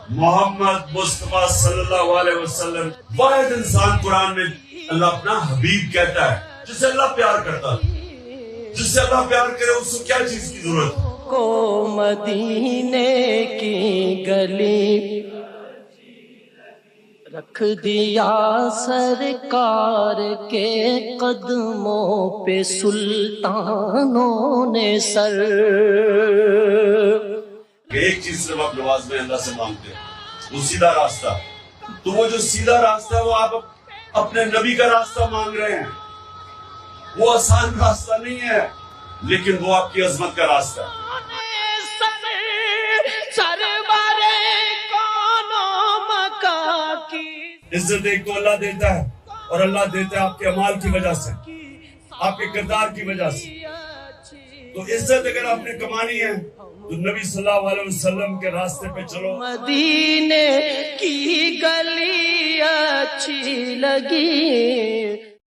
محمد مصطفیٰ صلی اللہ علیہ وسلم واحد انسان قرآن میں اللہ اپنا حبیب کہتا ہے، جسے اللہ پیار کرتا ہے۔ جس سے اللہ پیار کرے اس کو کیا چیز کی ضرورت؟ کو مدینے کی گلی رکھ دیا سرکار کے قدموں پہ سلطانوں نے سر۔ کہ ایک چیز صرف آپ نماز میں اللہ سے مانگتے ہیں، وہ سیدھا راستہ۔ تو وہ جو سیدھا راستہ ہے وہ آپ اپنے نبی کا راستہ مانگ رہے ہیں۔ وہ آسان راستہ نہیں ہے لیکن وہ آپ کی عظمت کا راستہ ہے۔ عزت ایک تو اللہ دیتا ہے اور اللہ دیتا ہے آپ کے اعمال کی وجہ سے، آپ کے کردار کی وجہ سے۔ تو عزت اگر آپ نے کمانی ہے تو نبی صلی اللہ علیہ وسلم کے راستے پہ چلو۔ مدینے کی گلی اچھی لگی